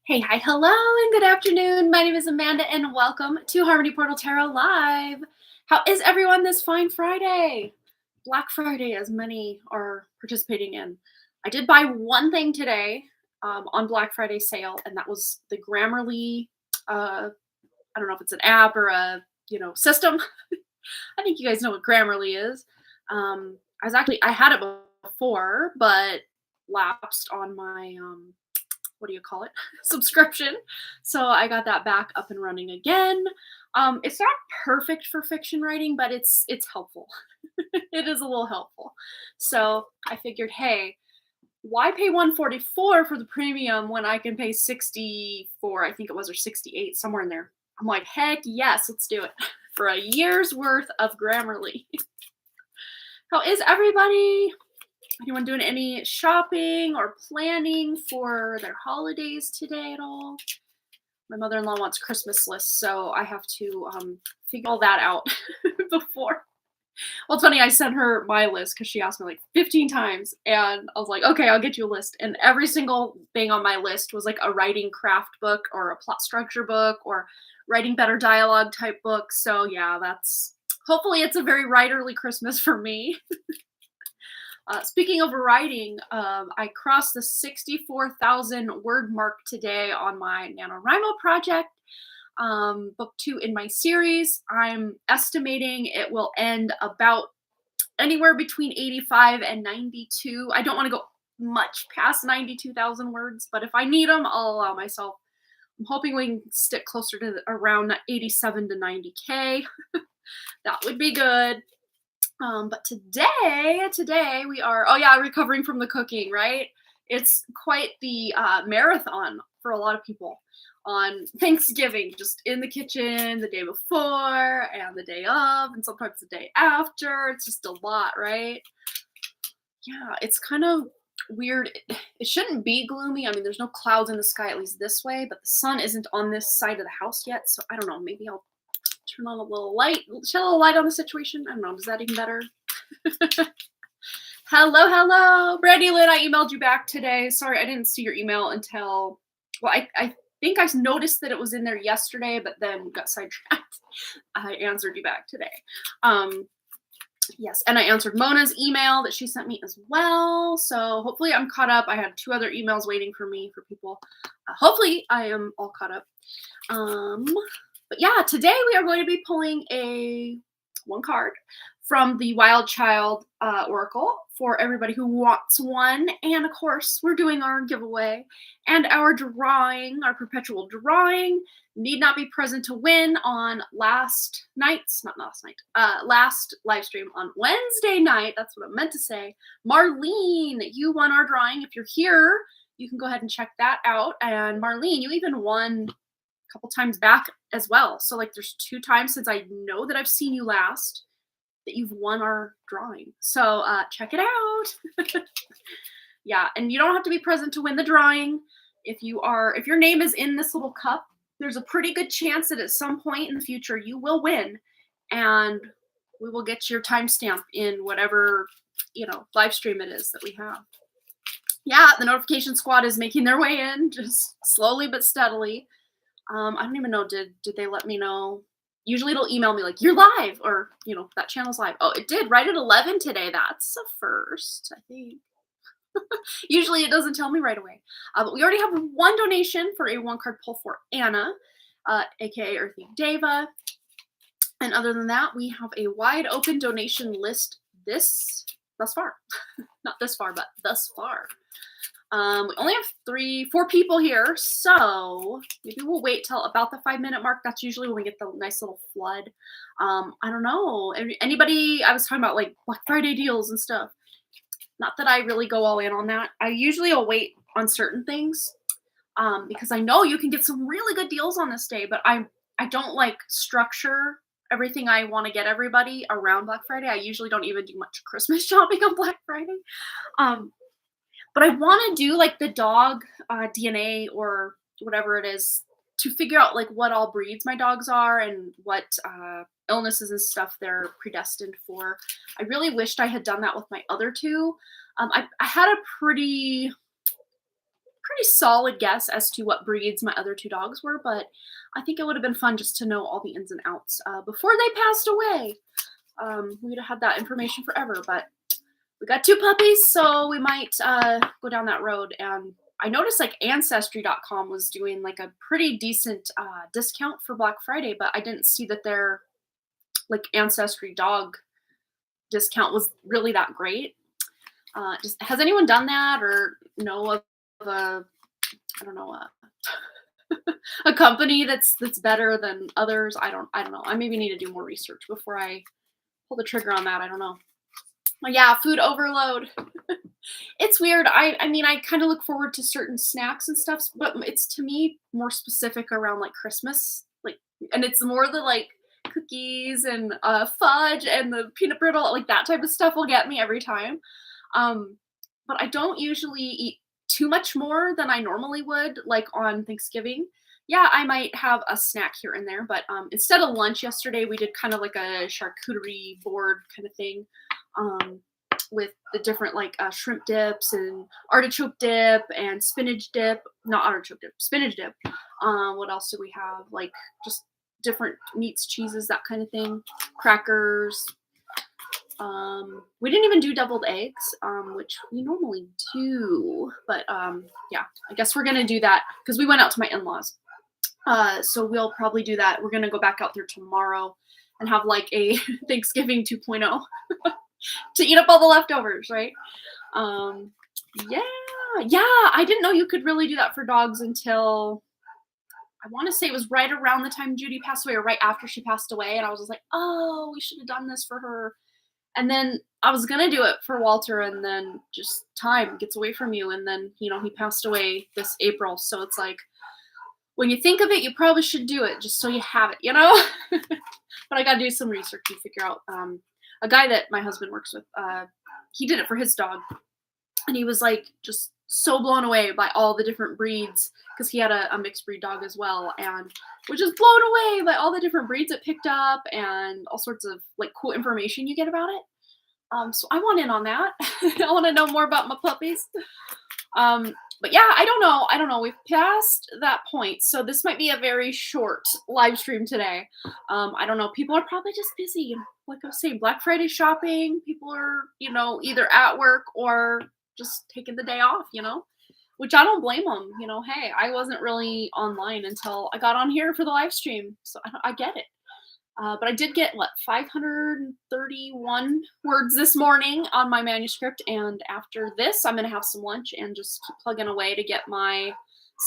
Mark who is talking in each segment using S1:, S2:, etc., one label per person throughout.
S1: Hey, hi, hello, and good afternoon. My name is Amanda, and welcome to Harmony Portal Tarot Live. How is everyone this fine Friday? Black Friday, as many are participating in. I did buy one thing today on Black Friday sale, and that was the Grammarly. I don't know if it's an app or a system. I think you guys know what Grammarly is. I had it before, but lapsed on my what do you call it subscription, so I got that back up and running again. It's not perfect for fiction writing, but it's helpful. It is a little helpful, so I figured, hey, why pay 144 for the premium when I can pay 64, I think it was, or 68, somewhere in there. I'm like, heck yes, let's do it for a year's worth of Grammarly. How is everybody? Anyone doing any shopping or planning for their holidays today at all? My mother-in-law wants Christmas lists, so I have to figure all that out before. Well, it's funny, I sent her my list because she asked me like 15 times, and I was like, okay, I'll get you a list. And every single thing on my list was like a writing craft book or a plot structure book or writing better dialogue type book. So yeah, hopefully it's a very writerly Christmas for me. Speaking of writing, I crossed the 64,000 word mark today on my NaNoWriMo project, book 2 in my series. I'm estimating it will end about anywhere between 85 and 92. I don't want to go much past 92,000 words, but if I need them, I'll allow myself. I'm hoping we can stick closer to around 87 to 90K. That would be good. But today we are, recovering from the cooking, right? It's quite the marathon for a lot of people on Thanksgiving, just in the kitchen the day before and the day of, and sometimes the day after. It's just a lot, right? Yeah, it's kind of weird. It shouldn't be gloomy. I mean, there's no clouds in the sky, at least this way, but the sun isn't on this side of the house yet, so I don't know, maybe I'll turn on a little light, shed a little light on the situation. I don't know. Is that even better? Hello. Brandy Lynn, I emailed you back today. Sorry, I didn't see your email until, well, I think I noticed that it was in there yesterday, but then got sidetracked. I answered you back today. Yes, and I answered Mona's email that she sent me as well. So hopefully I'm caught up. I had 2 other emails waiting for me for people. Hopefully I am all caught up. But yeah, today we are going to be pulling one card from the Wild Child Oracle for everybody who wants one. And of course, we're doing our giveaway and our drawing, our perpetual drawing. Need not be present to win on last live stream on Wednesday night. That's what I meant to say. Marlene, you won our drawing. If you're here, you can go ahead and check that out. And Marlene, you even won couple times back as well. So like there's 2 times since I know that I've seen you last that you've won our drawing. So check it out. Yeah, and you don't have to be present to win the drawing. If your name is in this little cup, there's a pretty good chance that at some point in the future you will win, and we will get your timestamp in whatever live stream it is that we have. Yeah, the notification squad is making their way in, just slowly but steadily. I don't even know, did they let me know? Usually it'll email me like, you're live, or, that channel's live. Oh, it did, right at 11 today. That's a first, I think. Usually it doesn't tell me right away. But we already have 1 donation for a 1-card pull for Anna, aka Earthy Deva. And other than that, we have a wide open donation list thus far. Not this far, but thus far. We only have 4 people here, so maybe we'll wait till about the 5-minute mark. That's usually when we get the nice little flood. I don't know. Anybody, I was talking about like Black Friday deals and stuff. Not that I really go all in on that. I usually will wait on certain things because I know you can get some really good deals on this day, but I don't like structure everything I want to get everybody around Black Friday. I usually don't even do much Christmas shopping on Black Friday. But I want to do like the dog DNA or whatever it is to figure out like what all breeds my dogs are and what illnesses and stuff they're predestined for. I really wished I had done that with my other 2. I had a pretty pretty solid guess as to what breeds my other two dogs were, but I think it would have been fun just to know all the ins and outs before they passed away. We would have had that information forever, but we got two puppies, so we might go down that road. And I noticed like Ancestry.com was doing like a pretty decent discount for Black Friday, but I didn't see that their like Ancestry dog discount was really that great. Just has anyone done that or know of a, I don't know, a company that's better than others? I don't know. I maybe need to do more research before I pull the trigger on that. I don't know. Well, yeah, food overload. It's weird. I mean, I kind of look forward to certain snacks and stuff, but it's to me more specific around like Christmas, like, and it's more the like cookies and fudge and the peanut brittle, like that type of stuff will get me every time. But I don't usually eat too much more than I normally would, like on Thanksgiving. Yeah, I might have a snack here and there, but instead of lunch yesterday, we did kind of like a charcuterie board kind of thing with the different like shrimp dips and artichoke dip and spinach dip. Not artichoke dip, spinach dip. What else do we have? Like just different meats, cheeses, that kind of thing. Crackers. We didn't even do deviled eggs, which we normally do, but yeah, I guess we're gonna do that because we went out to my in-laws. So we'll probably do that. We're gonna go back out there tomorrow and have like a Thanksgiving 2.0 to eat up all the leftovers, right? Yeah, I didn't know you could really do that for dogs until I want to say it was right around the time Judy passed away or right after she passed away, and I was just like, oh, we should have done this for her. And then I was going to do it for Walter, and then just time gets away from you. And then, you know, he passed away this April. So it's like, when you think of it, you probably should do it just so you have it, you know? But I got to do some research and figure out. A guy that my husband works with, he did it for his dog. And he was like just so blown away by all the different breeds because he had a mixed breed dog as well, and was just blown away by all the different breeds it picked up and all sorts of like cool information you get about it. So I want in on that. I want to know more about my puppies. But yeah, I don't know. We've passed that point, so this might be a very short live stream today. I don't know. People are probably just busy. Like I was saying, Black Friday shopping. People are, you know, either at work or just taking the day off, you know, which I don't blame them. You know, hey, I wasn't really online until I got on here for the live stream, so I get it. But I did get, 531 words this morning on my manuscript, and after this, I'm going to have some lunch and just keep plugging away to get my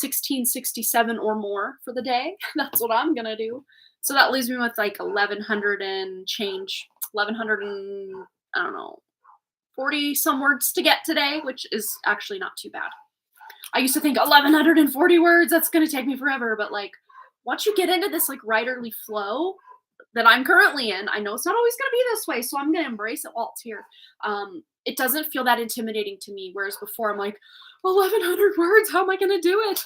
S1: 1667 or more for the day. That's what I'm going to do. So that leaves me with, 1,100 and change, 1,100 and, I don't know, 40 some words to get today, which is actually not too bad. I used to think 1,140 words, that's going to take me forever. But once you get into this writerly flow that I'm currently in, I know it's not always going to be this way. So I'm going to embrace it while it's here. It doesn't feel that intimidating to me. Whereas before I'm like, 1,100 words, how am I going to do it?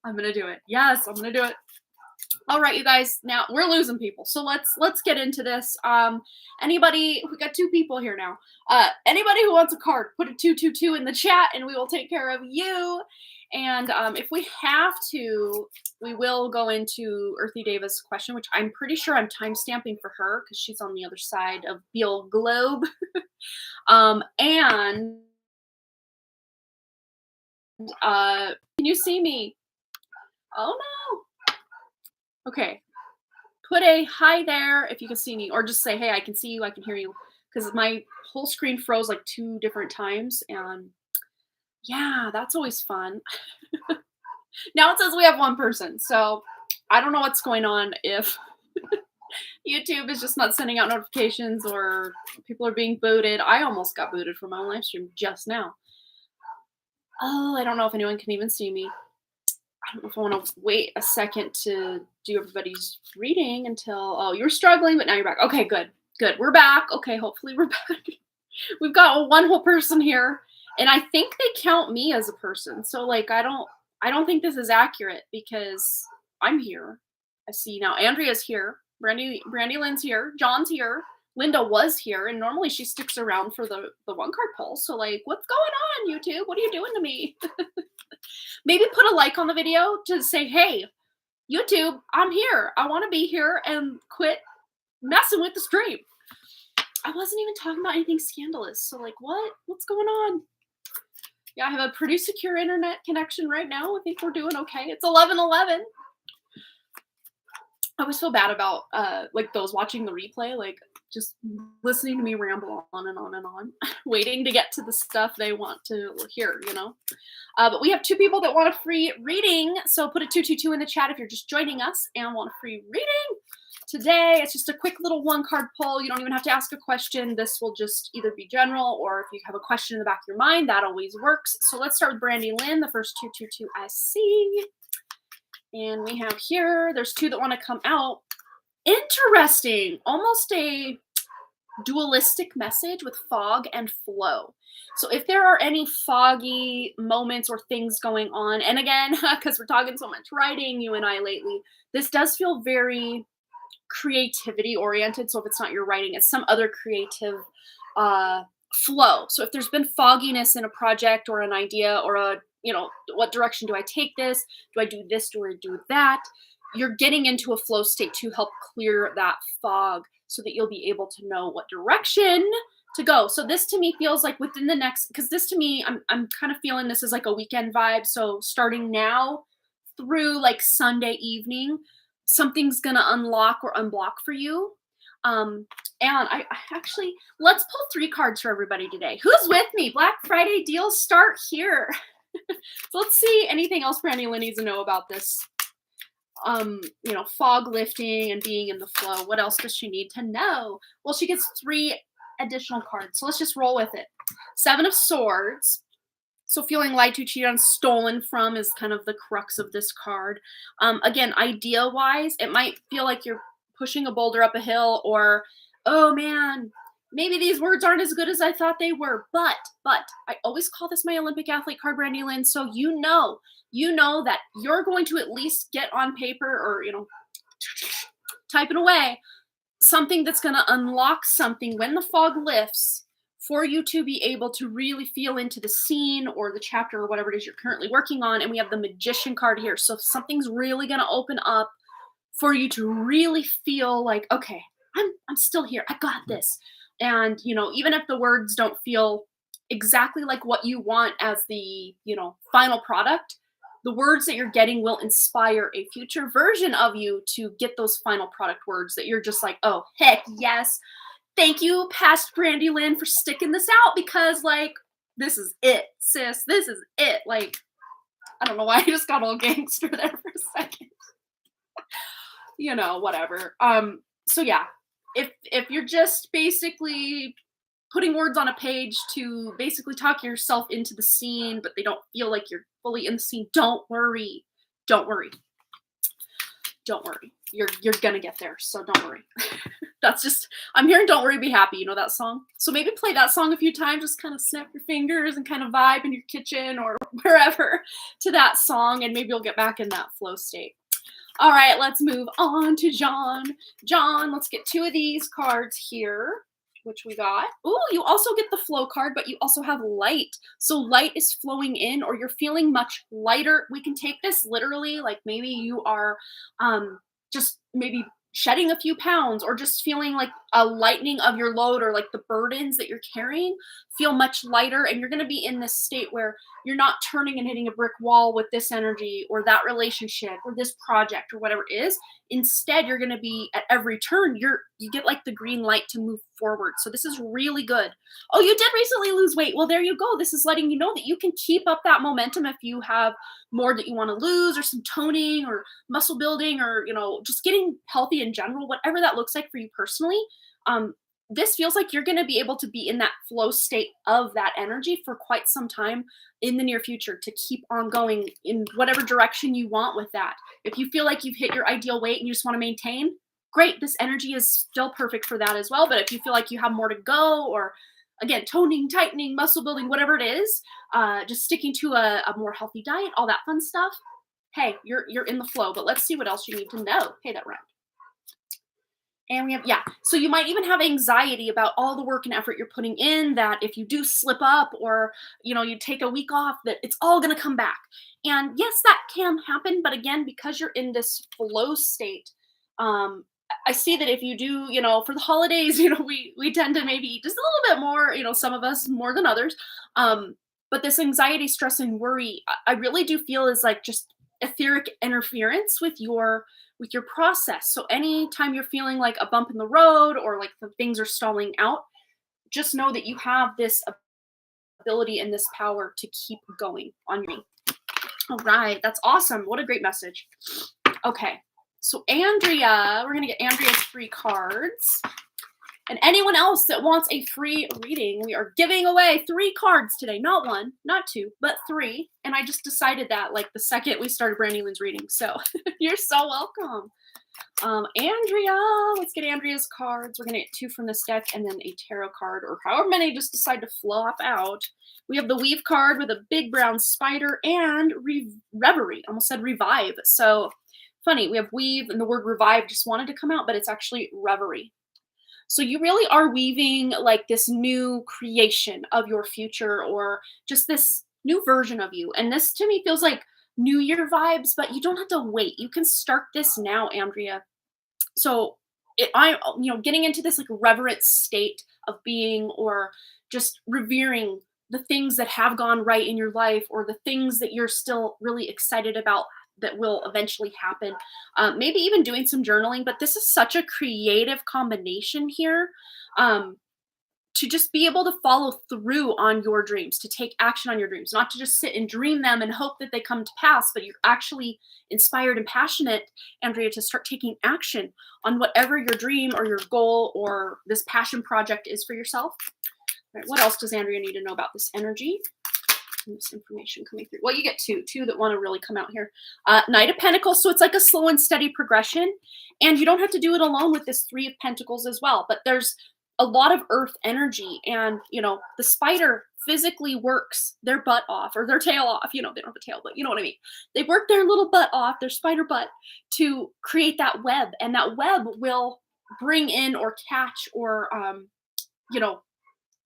S1: I'm going to do it. Yes, I'm going to do it. All right, you guys, now we're losing people. So let's get into this. Anybody, we got two people here now. Anybody who wants a card, put a 222 in the chat and we will take care of you. And if we have to, we will go into Earthy Davis' question, which I'm pretty sure I'm time stamping for her because she's on the other side of the old globe. And can you see me? Oh no. Okay, put a hi there if you can see me, or just say, hey, I can see you, I can hear you, because my whole screen froze 2 different times, and yeah, that's always fun. Now it says we have 1 person, so I don't know what's going on if YouTube is just not sending out notifications or people are being booted. I almost got booted from my own live stream just now. Oh, I don't know if anyone can even see me. I don't know if I want to wait a second to do everybody's reading until, oh, you're struggling, but now you're back. Okay, good. We're back. Okay, hopefully we're back. We've got 1 whole person here, and I think they count me as a person. So I don't think this is accurate because I'm here. I see now Andrea's here. Brandy Lynn's here. John's here. Linda was here, and normally she sticks around for the 1 card pull. So what's going on, YouTube? What are you doing to me? Maybe put a like on the video to say, hey, YouTube, I'm here. I want to be here and quit messing with the stream. I wasn't even talking about anything scandalous. So like, what? What's going on? Yeah, I have a pretty secure internet connection right now. I think we're doing okay. It's 11:11. I always feel bad about like those watching the replay, like just listening to me ramble on and on and on, waiting to get to the stuff they want to hear, you know. But we have 2 people that want a free reading, so put a 222 in the chat if you're just joining us and want a free reading. Today, it's just a quick little 1-card pull. You don't even have to ask a question. This will just either be general, or if you have a question in the back of your mind, that always works. So let's start with Brandy Lynn, the first 222 I see. And we have here, there's 2 that want to come out. Interesting. Almost a dualistic message with fog and flow. So if there are any foggy moments or things going on, and again, because we're talking so much writing, you and I lately, this does feel very creativity oriented. So if it's not your writing, it's some other creative flow. So if there's been fogginess in a project or an idea or a, you know, what direction do I take this? Do I do this? Do I do that? You're getting into a flow state to help clear that fog so that you'll be able to know what direction to go. So this to me feels like within the next, because this to me, I'm kind of feeling this is like a weekend vibe. So starting now through like Sunday evening, something's gonna unlock or unblock for you. And I actually, let's pull 3 cards for everybody today. Who's with me? Black Friday deals start here. So let's see anything else Brandy Lynn needs to know about this. You know, fog lifting and being in the flow. What else does she need to know? Well, she gets 3 additional cards. So let's just roll with it. 7 of Swords. So feeling lied to, cheated on, stolen from is kind of the crux of this card. Again, idea-wise, it might feel like you're pushing a boulder up a hill, or, oh man, maybe these words aren't as good as I thought they were. But I always call this my Olympic athlete card, Brandy Lynn. So you know that you're going to at least get on paper or, you know, type it away, something that's going to unlock something when the fog lifts for you to be able to really feel into the scene or the chapter or whatever it is you're currently working on. And we have the Magician card here. So something's really going to open up for you to really feel like, okay, I'm still here. I got this. And, you know, even if the words don't feel exactly like what you want as the, you know, final product, the words that you're getting will inspire a future version of you to get those final product words that you're just like, oh, heck yes. Thank you, past Brandy Lynn, for sticking this out, because, like, this is it, sis. This is it. Like, I don't know why I just got all gangster there for a second. You know, whatever. So yeah, if you're just basically putting words on a page to basically talk yourself into the scene, but they don't feel like you're fully in the scene, don't worry. Don't worry. Don't worry. You're gonna get there, so don't worry. That's just, I'm hearing Don't Worry, Be Happy. You know that song? So maybe play that song a few times, just kind of snap your fingers and kind of vibe in your kitchen or wherever to that song, and maybe you'll get back in that flow state. All right, let's move on to John. John, let's get 2 of these cards here, which we got. Ooh, you also get the flow card, but you also have light. So light is flowing in, or you're feeling much lighter. We can take this literally, like maybe you are just maybe shedding a few pounds, or just feeling like a lightening of your load, or like the burdens that you're carrying feel much lighter, and you're going to be in this state where you're not turning and hitting a brick wall with this energy or that relationship or this project or whatever it is. Instead, you're going to be at every turn, you get like the green light to move forward. So this is really good. Oh, you did recently lose weight. Well, there you go. This is letting you know that you can keep up that momentum if you have more that you want to lose, or some toning or muscle building, or, you know, just getting healthy in general, whatever that looks like for you personally. This feels like you're going to be able to be in that flow state of that energy for quite some time in the near future, to keep on going in whatever direction you want with that. If you feel like you've hit your ideal weight and you just want to maintain, great. This energy is still perfect for that as well. But if you feel like you have more to go, or again, toning, tightening, muscle building, whatever it is, just sticking to a more healthy diet, all that fun stuff, hey, you're in the flow. But let's see what else you need to know. Hey, that rhymed. And we have, yeah. So you might even have anxiety about all the work and effort you're putting in, that if you do slip up or, you take a week off, that it's all going to come back. And yes, that can happen. But again, because you're in this flow state, I see that if you do, for the holidays, we tend to maybe eat just a little bit more, some of us more than others. But this anxiety, stress, and worry, I really do feel is like just etheric interference with your process. So anytime you're feeling like a bump in the road or like the things are stalling out, just know that you have this ability and this power to keep going on your. All right, that's awesome. What a great message. Okay, so Andrea, we're gonna get Andrea's free cards. And anyone else that wants a free reading, we are giving away 3 cards today. Not 1, not 2, but 3. And I just decided that like the second we started Brandy Lynn's reading. So you're so welcome. Andrea, let's get Andrea's cards. We're going to get 2 from this deck and then a tarot card, or however many just decide to flop out. We have the Weave card with a big brown spider and Reverie. Almost said Revive. So funny, we have Weave and the word Revive just wanted to come out, but it's actually Reverie. So you really are weaving like this new creation of your future, or just this new version of you. And this to me feels like New Year vibes, but you don't have to wait. You can start this now, Andrea. So getting into this like reverent state of being, or just revering the things that have gone right in your life, or the things that you're still really excited about that will eventually happen. Maybe even doing some journaling, but this is such a creative combination here, to just be able to follow through on your dreams, to take action on your dreams, not to just sit and dream them and hope that they come to pass, but you're actually inspired and passionate, Andrea, to start taking action on whatever your dream or your goal or this passion project is for yourself. All right, what else does Andrea need to know about this energy? This information coming through. Well, you get two that want to really come out here. Knight of Pentacles. So it's like a slow and steady progression. And you don't have to do it alone with this 3 of Pentacles as well. But there's a lot of earth energy. And, the spider physically works their butt off, or their tail off. They don't have a tail, but you know what I mean. They work their little butt off, their spider butt, to create that web. And that web will bring in or catch or,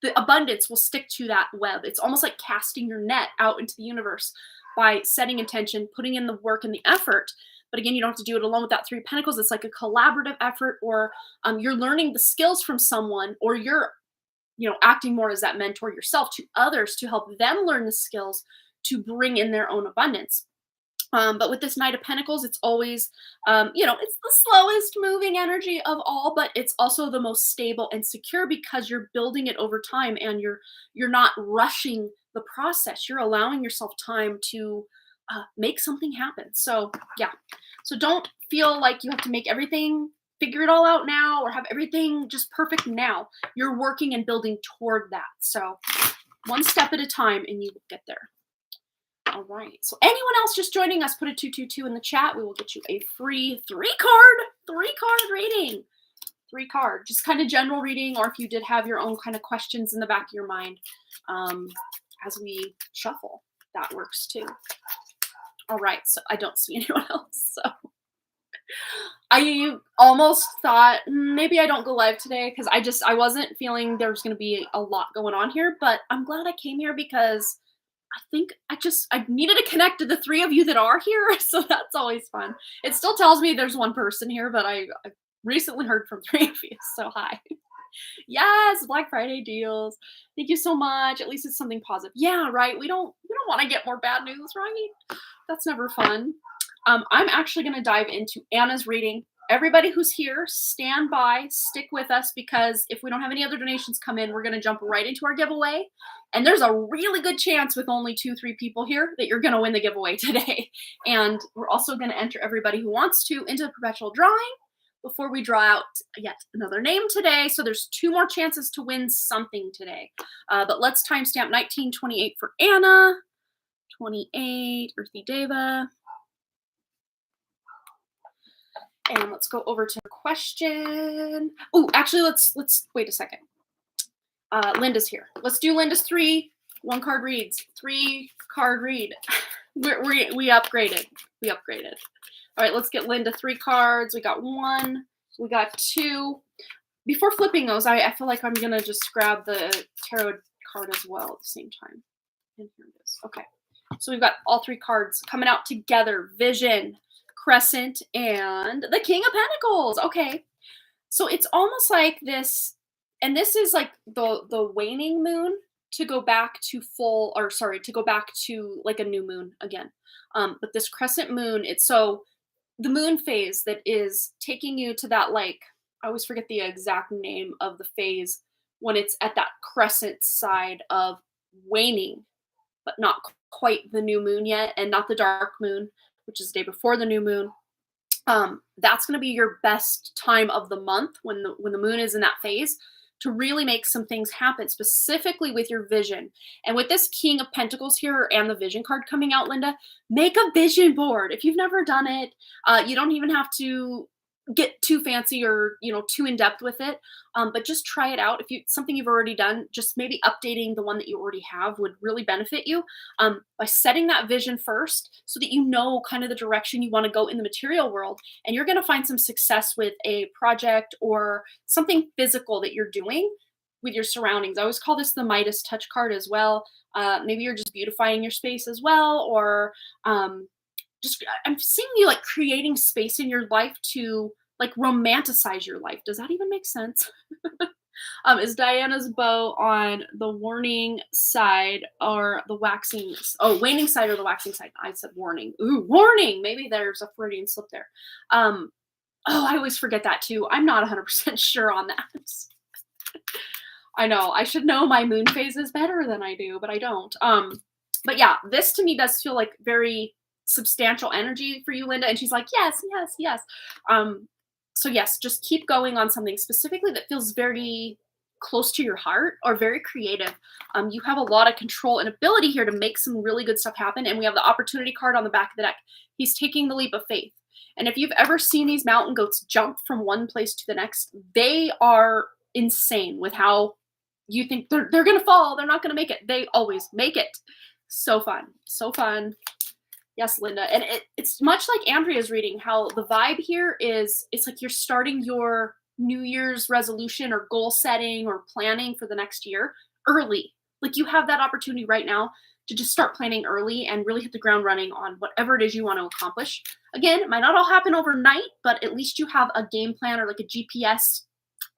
S1: the abundance will stick to that web. It's almost like casting your net out into the universe by setting intention, putting in the work and the effort. But again, you don't have to do it alone with that 3 of Pentacles. It's like a collaborative effort, or you're learning the skills from someone, or you're, acting more as that mentor yourself to others to help them learn the skills to bring in their own abundance. But with this Knight of Pentacles, it's always, it's the slowest moving energy of all, but it's also the most stable and secure because you're building it over time, and you're not rushing the process. You're allowing yourself time to make something happen. So yeah, so don't feel like you have to make everything, figure it all out now, or have everything just perfect now. You're working and building toward that. So one step at a time, and you will get there. All right, so anyone else just joining us, put a 222 in the chat. We will get you a free 3-card reading. 3-card, just kind of general reading, or if you did have your own kind of questions in the back of your mind as we shuffle, that works too. All right, so I don't see anyone else, so I almost thought maybe I don't go live today because I wasn't feeling there was going to be a lot going on here, but I'm glad I came here because I think I needed to connect to the 3 of you that are here, so that's always fun. It still tells me there's 1 person here, but I recently heard from 3 of you, so hi. Yes, Black Friday deals. Thank you so much. At least it's something positive. Yeah, right. We don't want to get more bad news, right? That's never fun. I'm actually going to dive into Anna's reading. Everybody who's here, stand by, stick with us, because if we don't have any other donations come in, we're going to jump right into our giveaway. And there's a really good chance with only 2-3 people here that you're going to win the giveaway today. And we're also going to enter everybody who wants to into the perpetual drawing before we draw out yet another name today. So there's 2 more chances to win something today. But let's timestamp 1928 for Anna, 28, Earthy Deva. And let's go over to the question. Oh, actually, let's wait a second. Linda's here. Let's do Linda's 3 1-card reads. 3-card read. We upgraded. We upgraded. All right, let's get Linda 3 cards. We got 1, We got two. Before flipping those, I feel like I'm going to just grab the tarot card as well at the same time. And here it is. Okay. So we've got all three cards coming out together. Vision, Crescent, and the King of Pentacles. Okay. So it's almost like this, and this is like the waning moon to go back to full, or sorry, to go back to like a new moon again. But this crescent moon, it's so the moon phase that is taking you to that, like, I always forget the exact name of the phase when it's at that crescent side of waning, but not quite the new moon yet, and not the dark moon, which is the day before the new moon. That's going to be your best time of the month when the moon is in that phase to really make some things happen, specifically with your vision. And with this King of Pentacles here and the vision card coming out, Linda, make a vision board. If you've never done it, you don't even have to get too fancy or, too in depth with it. But just try it out. If something you've already done, just maybe updating the one that you already have would really benefit you by setting that vision first so that you know kind of the direction you want to go in the material world. And you're going to find some success with a project or something physical that you're doing with your surroundings. I always call this the Midas touch card as well. Maybe you're just beautifying your space as well, or just I'm seeing you like creating space in your life to like romanticize your life. Does that even make sense? Is Diana's bow on the warning side or the waxing? Oh, waning side or the waxing side? I said warning. Ooh, warning. Maybe there's a Freudian slip there. Oh, I always forget that too. I'm not 100% sure on that. I know I should know my moon phases better than I do, but I don't. But yeah, this to me does feel like very substantial energy for you, Linda. And she's like, yes, yes, yes. So yes, just keep going on something specifically that feels very close to your heart or very creative. You have a lot of control and ability here to make some really good stuff happen. And we have the opportunity card on the back of the deck. He's taking the leap of faith. And if you've ever seen these mountain goats jump from one place to the next, they are insane with how you think they're going to fall. They're not going to make it. They always make it. So fun. So fun. Yes, Linda. And it's much like Andrea's reading, how the vibe here is, it's like you're starting your New Year's resolution or goal setting or planning for the next year early. Like you have that opportunity right now to just start planning early and really hit the ground running on whatever it is you want to accomplish. Again, it might not all happen overnight, but at least you have a game plan or like a GPS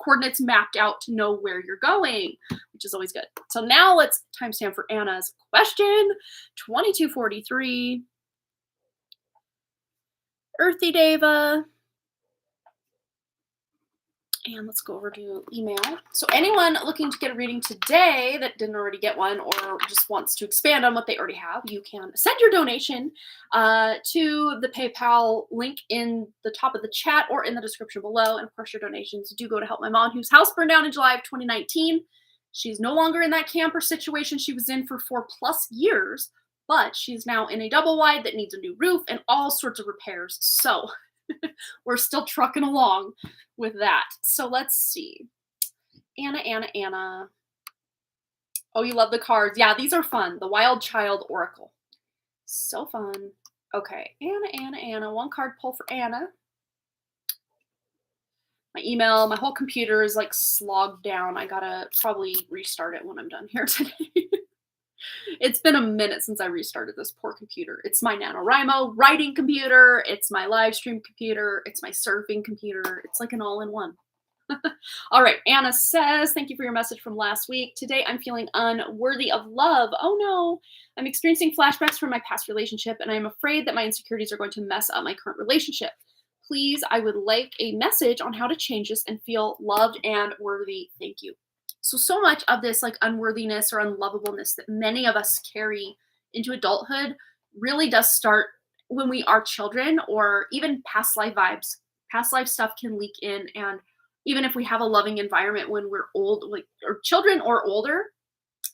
S1: coordinates mapped out to know where you're going, which is always good. So now let's timestamp for Anna's question. 2243. Earthy Deva. And let's go over to email. So anyone looking to get a reading today that didn't already get one or just wants to expand on what they already have, you can send your donation to the PayPal link in the top of the chat or in the description below. And of course, your donations do go to help my mom, whose house burned down in July of 2019. She's no longer in that camper situation she was in for 4+ years, but she's now in a double wide that needs a new roof and all sorts of repairs. So we're still trucking along with that. So let's see. Anna. Oh, you love the cards. Yeah, these are fun. The Wild Child Oracle. So fun. Okay, Anna. One card pull for Anna. My email, my whole computer is like slogged down. I gotta probably restart it when I'm done here today. It's been a minute since I restarted this poor computer. It's my NaNoWriMo writing computer. It's my live stream computer. It's my surfing computer. It's like an all-in-one. All right. Anna says, thank you for your message from last week. Today, I'm feeling unworthy of love. Oh, no. I'm experiencing flashbacks from my past relationship, and I'm afraid that my insecurities are going to mess up my current relationship. Please, I would like a message on how to change this and feel loved and worthy. Thank you. So much of this like unworthiness or unlovableness that many of us carry into adulthood really does start when we are children, or even past life vibes. Past life stuff can leak in, and even if we have a loving environment when we're old, like or children or older,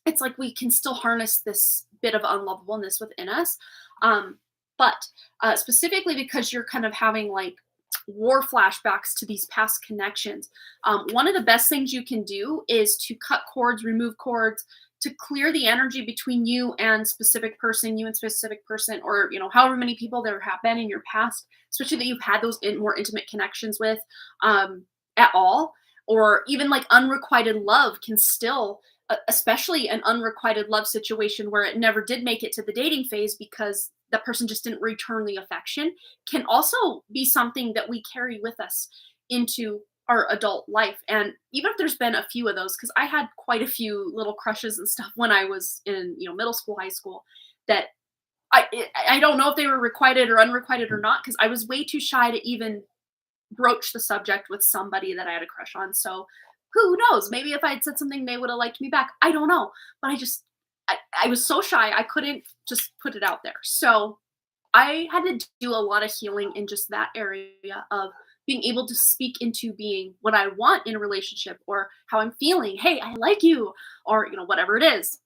S1: it's like we can still harness this bit of unlovableness within us. But specifically because you're kind of having like war flashbacks to these past connections, one of the best things you can do is to cut cords, remove cords, to clear the energy between you and specific person, or however many people there have been in your past, especially that you've had those more intimate connections with, at all, or even like unrequited love can still, especially an unrequited love situation where it never did make it to the dating phase because that person just didn't return the affection, can also be something that we carry with us into our adult life. And even if there's been a few of those, because I had quite a few little crushes and stuff when I was in middle school, high school, that I don't know if they were requited or unrequited or not, because I was way too shy to even broach the subject with somebody that I had a crush on. So who knows? Maybe if I had said something, they would have liked me back. I don't know. But I was so shy, I couldn't just put it out there. So I had to do a lot of healing in just that area of being able to speak into being what I want in a relationship, or how I'm feeling. Hey, I like you, or whatever it is.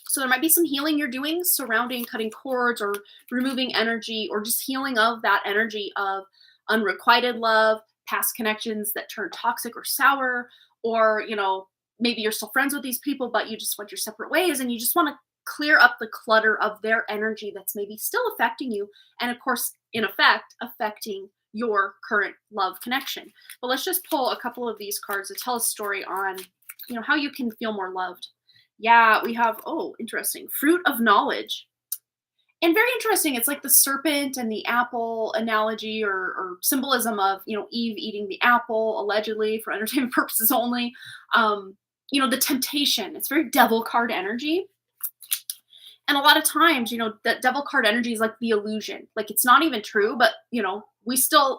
S1: So there might be some healing you're doing surrounding cutting cords or removing energy, or just healing of that energy of unrequited love, past connections that turn toxic or sour, or maybe you're still friends with these people, but you just went your separate ways and you just want to clear up the clutter of their energy that's maybe still affecting you, and of course, in effect, affecting your current love connection. But let's just pull a couple of these cards to tell a story on how you can feel more loved. Yeah, we have, oh, interesting, fruit of knowledge. And very interesting, it's like the serpent and the apple analogy, or symbolism of Eve eating the apple, allegedly for entertainment purposes only. The temptation, it's very devil card energy. And a lot of times, that devil card energy is like the illusion. Like, it's not even true, but,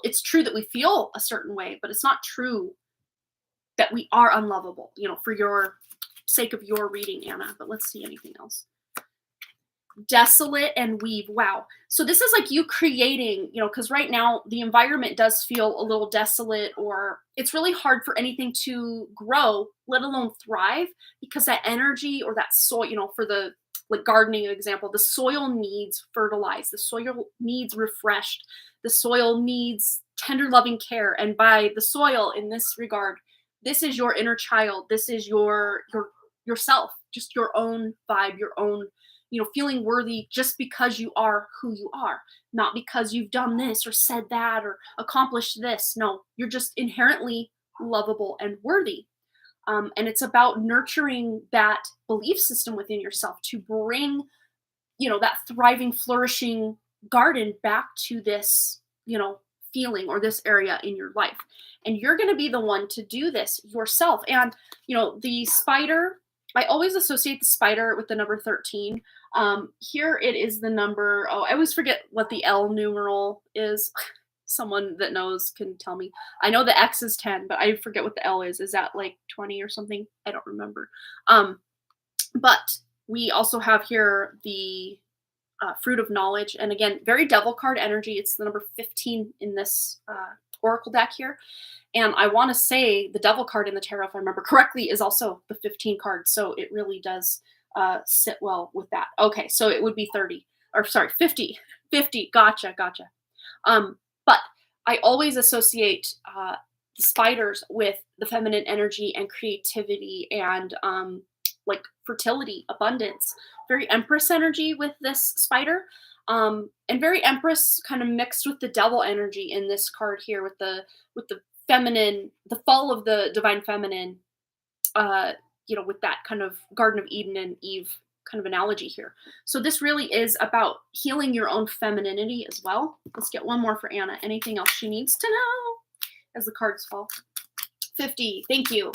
S1: it's true that we feel a certain way, but it's not true that we are unlovable, for your sake of your reading, Anna. But let's see anything else. Desolate and weave. Wow. So this is like you creating, because right now the environment does feel a little desolate, or it's really hard for anything to grow, let alone thrive, because that energy or that soil, for the like gardening example, the soil needs fertilized, the soil needs refreshed, the soil needs tender loving care. And by the soil in this regard, this is your inner child, this is yourself, just your own vibe, your own feeling worthy, just because you are who you are, not because you've done this or said that or accomplished this. No, you're just inherently lovable and worthy. And it's about nurturing that belief system within yourself to bring, that thriving, flourishing garden back to this, feeling or this area in your life. And you're going to be the one to do this yourself. And, the spider, I always associate the spider with the number 13. Here it is the number, I always forget what the L numeral is. Someone that knows can tell me. I know the X is 10, but I forget what the L is. Is that like 20 or something? I don't remember. But we also have here the fruit of knowledge. And again, very devil card energy. It's the number 15 in this oracle deck here. And I want to say the devil card in the tarot, if I remember correctly, is also the 15 card. So it really does sit well with that. Okay, so it would be 30, or sorry, 50. 50, gotcha. But I always associate the spiders with the feminine energy and creativity and like fertility, abundance. Very Empress energy with this spider. And very Empress kind of mixed with the devil energy in this card here with the feminine, the fall of the divine feminine, with that kind of Garden of Eden and Eve kind of analogy here. So this really is about healing your own femininity as well. Let's get one more for Anna. Anything else she needs to know as the cards fall? 50. Thank you.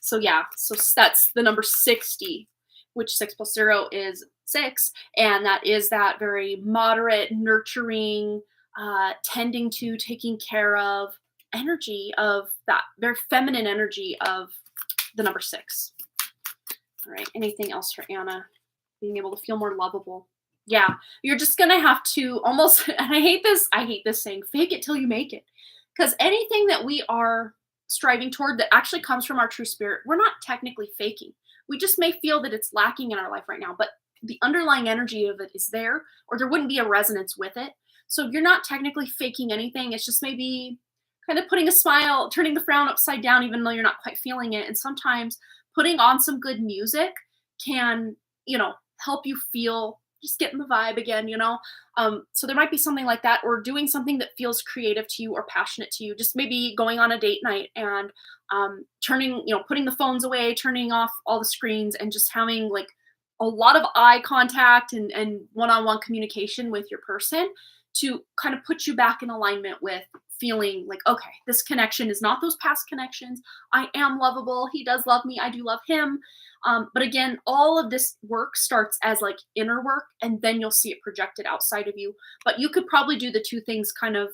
S1: So yeah, so that's the number 60, which 6 plus 0 is 6. And that is that very moderate, nurturing, tending to, taking care of energy of that very feminine energy of the number 6. All right. Anything else for Anna? Being able to feel more lovable. Yeah. You're just going to have to almost, and I hate this saying, fake it till you make it. Because anything that we are striving toward that actually comes from our true spirit, we're not technically faking. We just may feel that it's lacking in our life right now, but the underlying energy of it is there, or there wouldn't be a resonance with it. So you're not technically faking anything. It's just maybe kind of putting a smile, turning the frown upside down, even though you're not quite feeling it. And sometimes putting on some good music can, help you feel just getting the vibe again, so there might be something like that, or doing something that feels creative to you or passionate to you. Just maybe going on a date night and putting the phones away, turning off all the screens, and just having like a lot of eye contact and one-on-one communication with your person to kind of put you back in alignment with feeling like, okay, this connection is not those past connections. I am lovable. He does love me. I do love him. But again, all of this work starts as like inner work, and then you'll see it projected outside of you. But you could probably do the two things kind of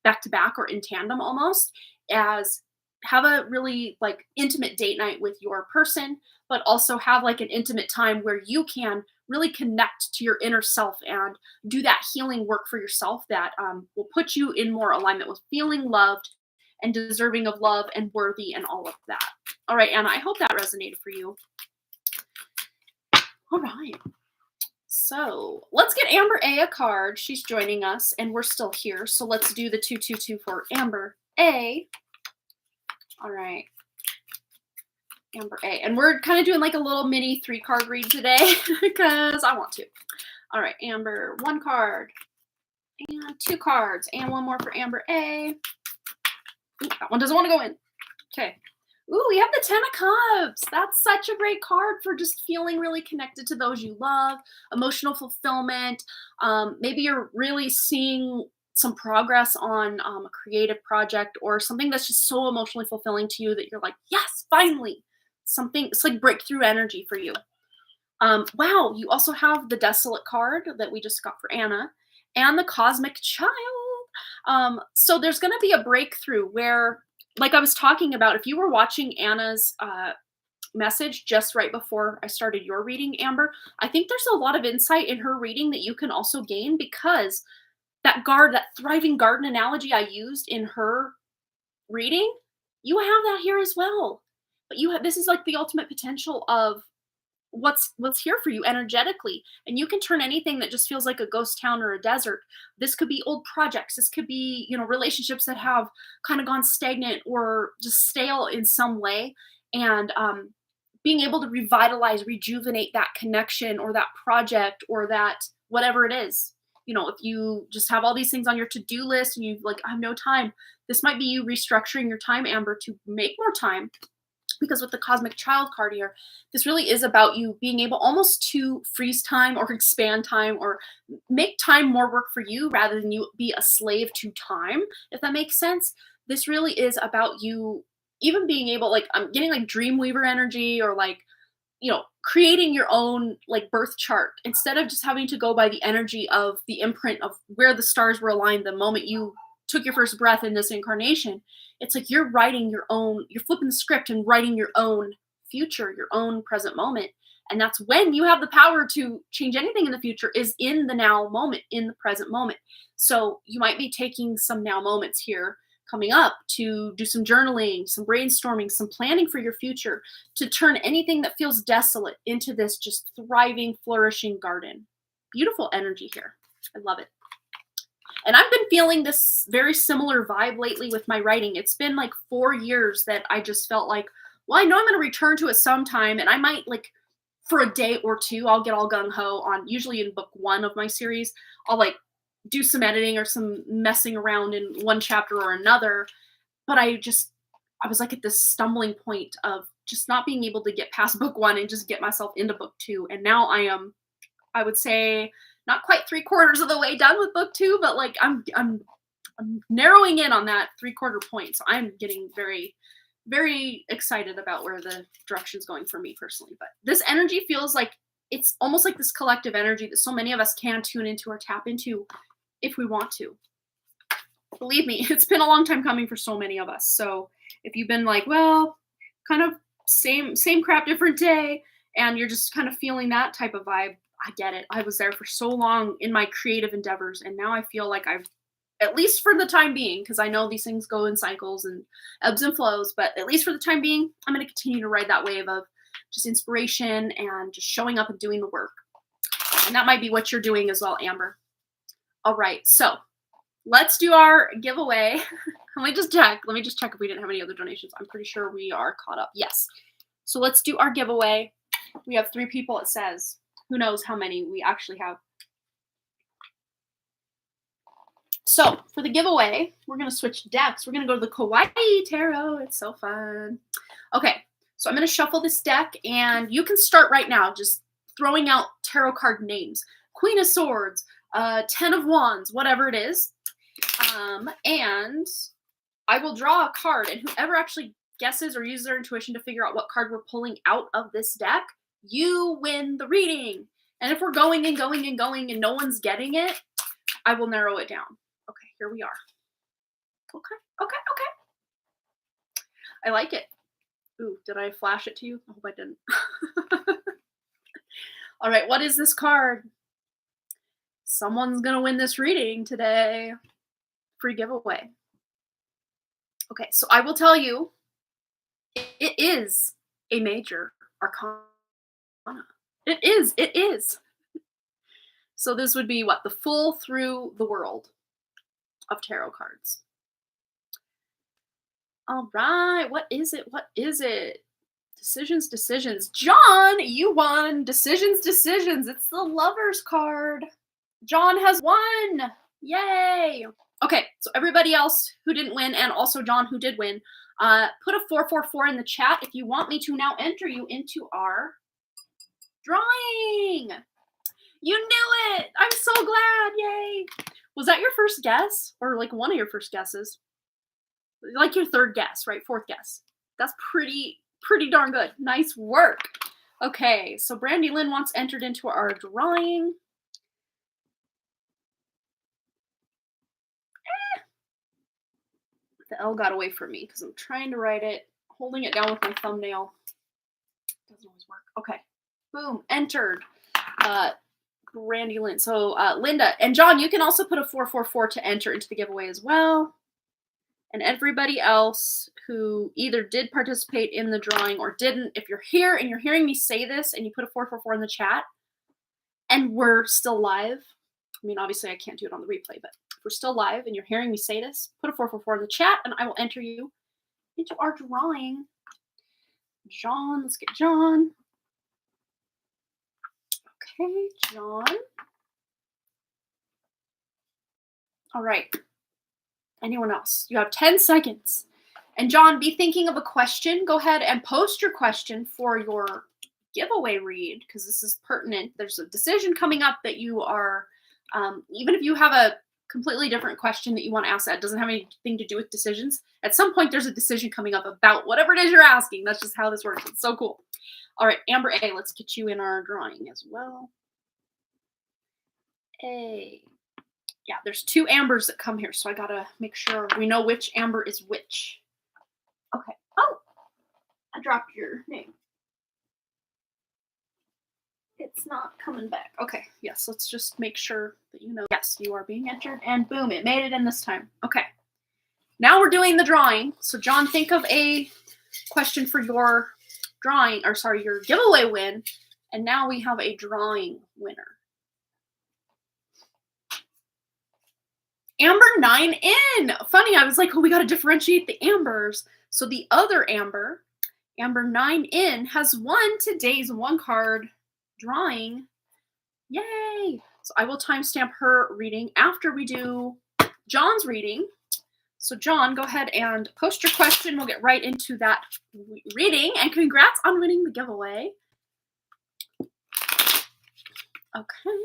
S1: back to back or in tandem almost, as have a really like intimate date night with your person, but also have like an intimate time where you can really connect to your inner self and do that healing work for yourself that will put you in more alignment with feeling loved and deserving of love and worthy and all of that. All right, Anna, I hope that resonated for you. All right. So let's get Amber A a card. She's joining us and we're still here. So let's do the 222 for Amber A. All right. Amber A. And we're kind of doing like a little mini 3-card read today because I want to. All right, Amber, 1 card and 2 cards and 1 more for Amber A. Ooh, that one doesn't want to go in. Okay. Ooh, we have the 10 of Cups. That's such a great card for just feeling really connected to those you love, emotional fulfillment. Maybe you're really seeing some progress on a creative project or something that's just so emotionally fulfilling to you that you're like, yes, finally. Something, it's like breakthrough energy for you. Wow, you also have the Desolate card that we just got for Anna and the Cosmic Child. So there's going to be a breakthrough where, like I was talking about, if you were watching Anna's message just right before I started your reading, Amber, I think there's a lot of insight in her reading that you can also gain, because that thriving garden analogy I used in her reading, you have that here as well. But this is like the ultimate potential of what's here for you energetically, and you can turn anything that just feels like a ghost town or a desert. This could be old projects, this could be relationships that have kind of gone stagnant or just stale in some way, and being able to revitalize, rejuvenate that connection or that project or that whatever it is. If you just have all these things on your to-do list and you like, I have no time, this might be you restructuring your time, Amber, to make more time. Because with the Cosmic Child card here, this really is about you being able almost to freeze time or expand time or make time more work for you rather than you be a slave to time, if that makes sense. This really is about you even being able, like, I'm getting like Dreamweaver energy, or like, creating your own like birth chart instead of just having to go by the energy of the imprint of where the stars were aligned the moment you took your first breath in this incarnation. It's like you're flipping the script and writing your own future, your own present moment. And that's when you have the power to change anything in the future, is in the now moment, in the present moment. So you might be taking some now moments here coming up to do some journaling, some brainstorming, some planning for your future, to turn anything that feels desolate into this just thriving, flourishing garden. Beautiful energy here. I love it. And I've been feeling this very similar vibe lately with my writing. It's been like 4 years that I just felt like, well, I know I'm going to return to it sometime. And I might, like, for a day or two, I'll get all gung-ho on, usually in book 1 of my series, I'll like do some editing or some messing around in one chapter or another. But I was like at this stumbling point of just not being able to get past book 1 and just get myself into book 2. And now I would say, not quite 3/4 of the way done with book 2, but like I'm narrowing in on that 3/4 point. So I'm getting very, very excited about where the direction's going for me personally. But this energy feels like it's almost like this collective energy that so many of us can tune into or tap into if we want to. Believe me, it's been a long time coming for so many of us. So if you've been like, well, kind of same crap, different day, and you're just kind of feeling that type of vibe, I get it. I was there for so long in my creative endeavors, and now I feel like I've, at least for the time being, because I know these things go in cycles and ebbs and flows, but at least for the time being, I'm going to continue to ride that wave of just inspiration and just showing up and doing the work. And that might be what you're doing as well, Amber. All right, so let's do our giveaway. Let me just check if we didn't have any other donations. I'm pretty sure we are caught up. Yes. So let's do our giveaway. We have 3 people, it says. Who knows how many we actually have. So for the giveaway, we're going to switch decks. We're going to go to the Kawaii Tarot. It's so fun. Okay, so I'm going to shuffle this deck, and you can start right now just throwing out tarot card names. Queen of Swords, 10 of Wands, whatever it is. And I will draw a card, and whoever actually guesses or uses their intuition to figure out what card we're pulling out of this deck, you win the reading. And if we're going and going and going and no one's getting it, I will narrow it down. Okay, here we are. Okay. I like it. Ooh, did I flash it to you? I hope I didn't. All right, what is this card? Someone's gonna win this reading today. Free giveaway. Okay, so I will tell you, it is a major arcana. It is. So this would be what? The full through the world of tarot cards. All right, what is it? Decisions. John, you won. Decisions. It's the Lovers card. John has won. Yay. Okay, so everybody else who didn't win, and also John who did win, put a 444 in the chat if you want me to now enter you into our drawing. You knew it. I'm so glad. Yay. Was that your first guess? Or like one of your first guesses? Like your third guess, right? Fourth guess. That's pretty darn good. Nice work. Okay, so Brandy Lynn wants entered into our drawing. The L got away from me because I'm trying to write it, holding it down with my thumbnail. Doesn't always work. Okay. Boom. Entered. Brandy Lynn. So Linda and John, you can also put a 444 to enter into the giveaway as well. And everybody else who either did participate in the drawing or didn't, if you're here and you're hearing me say this and you put a 444 in the chat and we're still live, I mean, obviously I can't do it on the replay, but if we're still live and you're hearing me say this, put a 444 in the chat and I will enter you into our drawing. John, let's get John. Okay, John. All right. Anyone else? You have 10 seconds. And John, be thinking of a question. Go ahead and post your question for your giveaway read because this is pertinent. There's a decision coming up that you are, even if you have a completely different question that you want to ask that doesn't have anything to do with decisions, at some point there's a decision coming up about whatever it is you're asking. That's just how this works. It's so cool. All right, Amber A, let's get you in our drawing as well. A. Yeah, there's 2 Ambers that come here, so I gotta make sure we know which Amber is which. Okay. Oh, I dropped your name. It's not coming back. Okay, yes, let's just make sure that you know. Yes, you are being entered, and boom, it made it in this time. Okay. Now we're doing the drawing. So John, think of a question for your drawing, or sorry, your giveaway win, and now we have a drawing winner. Amber 9 in. Funny, I was like, oh, we got to differentiate the Ambers. So the other Amber, Amber 9 in, has won today's 1-card drawing. Yay. So I will timestamp her reading after we do John's reading. So John, go ahead and post your question. We'll get right into that reading. And congrats on winning the giveaway. Okay.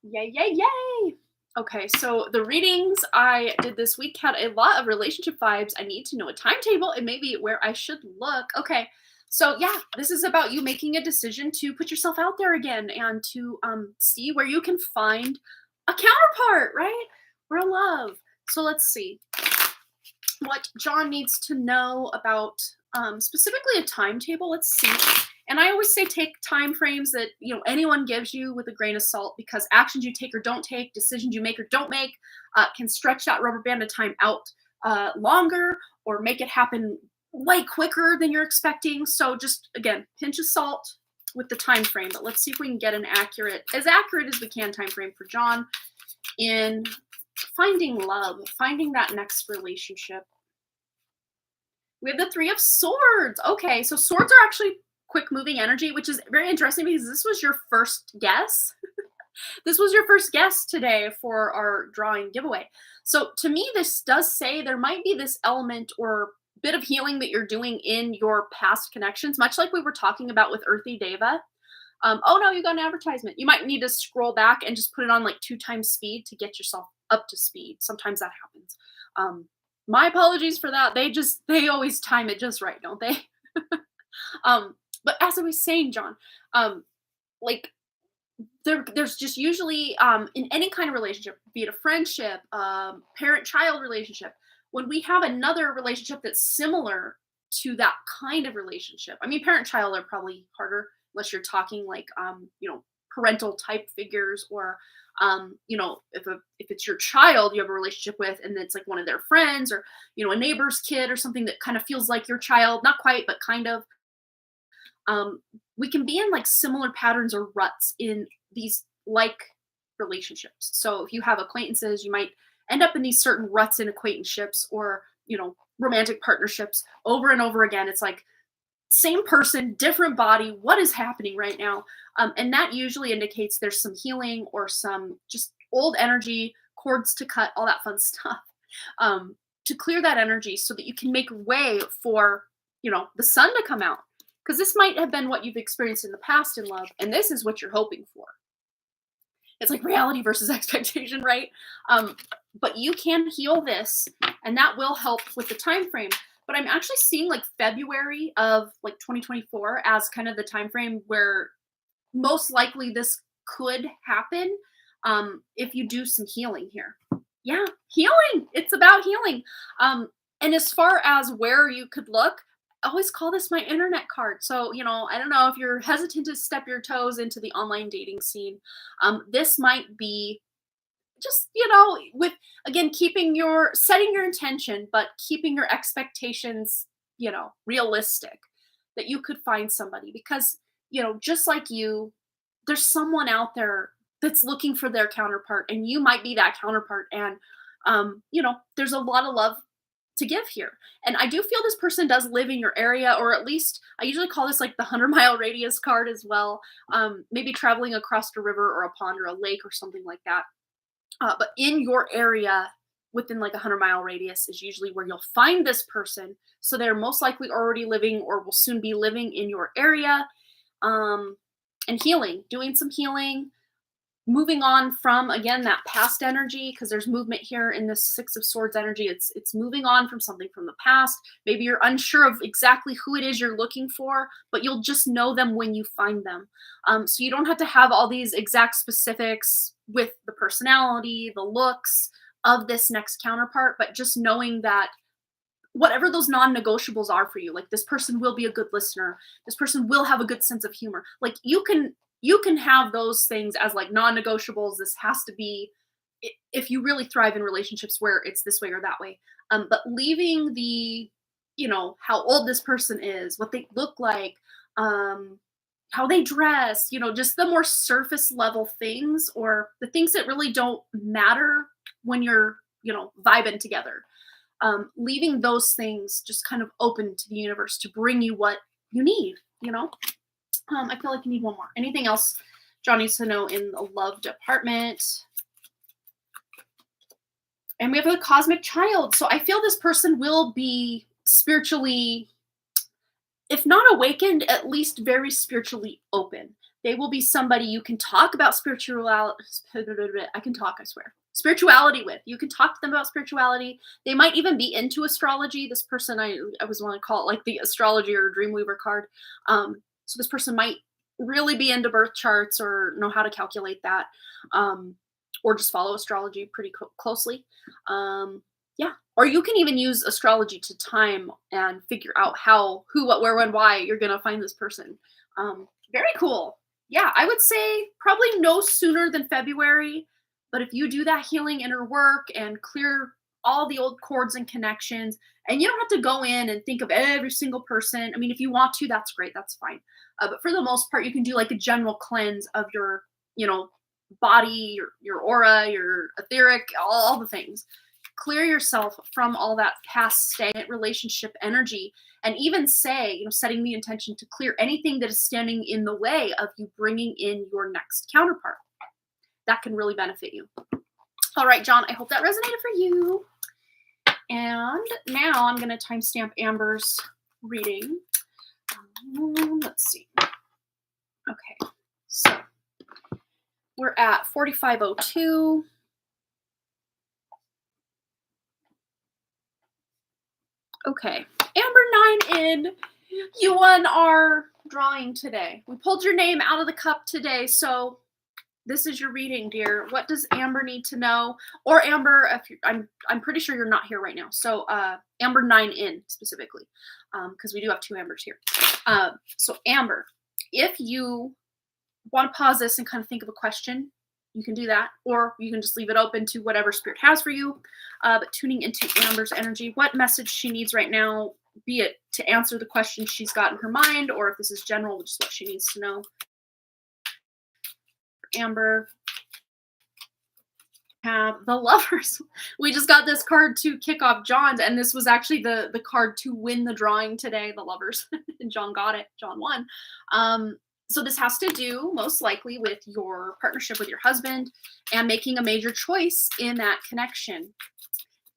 S1: Yay, yay, yay. Okay, so the readings I did this week had a lot of relationship vibes. I need to know a timetable and maybe where I should look. Okay, so yeah, this is about you making a decision to put yourself out there again and to see where you can find a counterpart, right? Real love. So let's see what John needs to know about specifically a timetable. Let's see. And I always say take time frames that anyone gives you with a grain of salt, because actions you take or don't take, decisions you make or don't make, can stretch that rubber band of time out longer or make it happen way quicker than you're expecting. So just, again, pinch of salt with the time frame. But let's see if we can get an as accurate as we can time frame for John in finding love, finding that next relationship. We have the 3 of Swords. Okay, so swords are actually quick moving energy, which is very interesting because this was your first guess. This was your first guess today for our drawing giveaway. So to me, this does say there might be this element or bit of healing that you're doing in your past connections, much like we were talking about with Earthy Deva. Oh no, you got an advertisement. You might need to scroll back and just put it on like 2 times speed to get yourself up to speed. Sometimes that happens. My apologies for that. They always time it just right, don't they? But as I was saying, John, like there's just usually in any kind of relationship, be it a friendship, parent-child relationship, when we have another relationship that's similar to that kind of relationship. I mean, parent-child are probably harder unless you're talking like parental type figures, or if it's your child you have a relationship with and it's like one of their friends, or a neighbor's kid or something that kind of feels like your child, not quite but kind of. We can be in like similar patterns or ruts in these like relationships. So if you have acquaintances, you might end up in these certain ruts in acquaintanceships, or romantic partnerships over and over again. It's like same person, different body. What is happening right now? And that usually indicates there's some healing or some just old energy, cords to cut, all that fun stuff, to clear that energy so that you can make way for the sun to come out. Because this might have been what you've experienced in the past in love, and this is what you're hoping for. It's like reality versus expectation, right? But you can heal this, and that will help with the time frame. But I'm actually seeing like February of like 2024 as kind of the time frame where most likely this could happen, if you do some healing here. Yeah, healing. It's about healing. And as far as where you could look, I always call this my internet card. So, I don't know if you're hesitant to step your toes into the online dating scene. This might be just, with, again, setting your intention, but keeping your expectations, realistic, that you could find somebody because, just like you, there's someone out there that's looking for their counterpart, and you might be that counterpart. And, there's a lot of love to give here. And I do feel this person does live in your area, or at least I usually call this like the 100-mile radius card as well. Maybe traveling across a river or a pond or a lake or something like that. But in your area, within like a 100-mile radius, is usually where you'll find this person. So they're most likely already living or will soon be living in your area, and healing, doing some healing, moving on from, again, that past energy, because there's movement here in this Six of Swords energy. It's moving on from something from the past. Maybe you're unsure of exactly who it is you're looking for, but you'll just know them when you find them. So you don't have to have all these exact specifics with the personality, the looks of this next counterpart, but just knowing that whatever those non-negotiables are for you, like this person will be a good listener, this person will have a good sense of humor. Like you can have those things as like non-negotiables. This has to be, if you really thrive in relationships where it's this way or that way. But leaving the, how old this person is, what they look like, how they dress, just the more surface level things, or the things that really don't matter when you're, vibing together. Leaving those things just kind of open to the universe to bring you what you need, I feel like you need one more. Anything else John needs to know in the love department? And we have a cosmic child. So I feel this person will be spiritually, if not awakened, at least very spiritually open. They will be somebody you can talk about spirituality. I can talk, I swear. Spirituality with. You can talk to them about spirituality. They might even be into astrology. This person, I was want to call it like the astrology or Dreamweaver card. So this person might really be into birth charts or know how to calculate that, or just follow astrology pretty closely. Yeah. Or you can even use astrology to time and figure out how, who, what, where, when, why you're going to find this person. Very cool. Yeah, I would say probably no sooner than February. But if you do that healing inner work and clear all the old cords and connections, and you don't have to go in and think of every single person. I mean, if you want to, that's great. That's fine. But for the most part, you can do like a general cleanse of your, body, your aura, your etheric, all the things. Clear yourself from all that past stagnant relationship energy And even say, setting the intention to clear anything that is standing in the way of you bringing in your next counterpart. That can really benefit you. All right, John, I hope that resonated for you. And now I'm going to timestamp Amber's reading. Let's see. Okay, so we're at 45:02. Okay, Amber 9 in. You won our drawing today. We pulled your name out of the cup today, so this is your reading, dear. What does Amber need to know? Or Amber, if I'm pretty sure you're not here right now. So Amber 9 in specifically, because we do have 2 Ambers here. So Amber, if you want to pause this and kind of think of a question, you can do that, or you can just leave it open to whatever Spirit has for you. But tuning into Amber's energy, what message she needs right now, be it to answer the question she's got in her mind, or if this is general, just what she needs to know. Amber, have the Lovers. We just got this card to kick off John's, and this was actually the card to win the drawing today, the Lovers. And John got it. John won. So this has to do most likely with your partnership with your husband and making a major choice in that connection.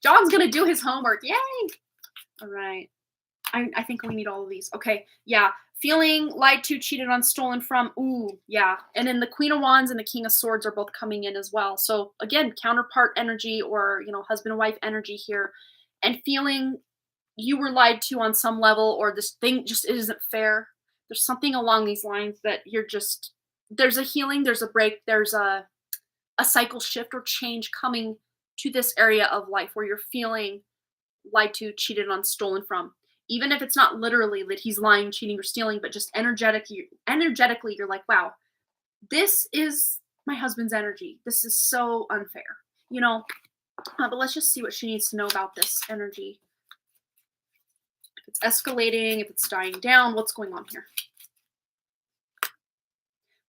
S1: John's going to do his homework. Yay! All right. I think we need all of these. Okay. Yeah. Feeling lied to, cheated on, stolen from. Ooh, yeah. And then the Queen of Wands and the King of Swords are both coming in as well. So again, counterpart energy, or, husband and wife energy here. And feeling you were lied to on some level, or this thing just isn't fair. There's something along these lines that there's a healing, there's a break, there's a cycle shift or change coming to this area of life where you're feeling lied to, cheated on, stolen from. Even if it's not literally that he's lying, cheating, or stealing, but just energetically, you're like, wow, this is my husband's energy. This is so unfair, but let's just see what she needs to know about this energy. If it's escalating, if it's dying down, what's going on here?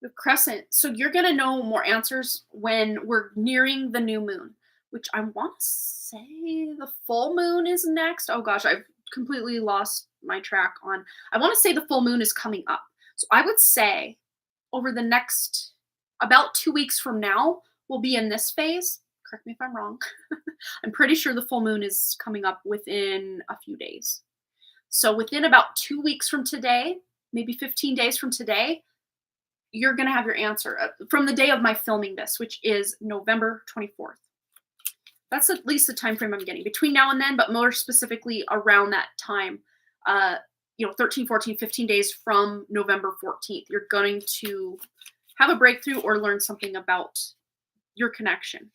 S1: The Crescent. So you're going to know more answers when we're nearing the new moon, which I want to say the full moon is next. Oh gosh, I've completely lost my track on. I want to say the full moon is coming up. So I would say over the next about 2 weeks from now, we'll be in this phase. Correct me if I'm wrong. I'm pretty sure the full moon is coming up within a few days. So within about 2 weeks from today, maybe 15 days from today, you're going to have your answer from the day of my filming this, which is November 24th. That's at least the time frame I'm getting between now and then, but more specifically around that time, 13, 14, 15 days from November 14th, you're going to have a breakthrough or learn something about your connection.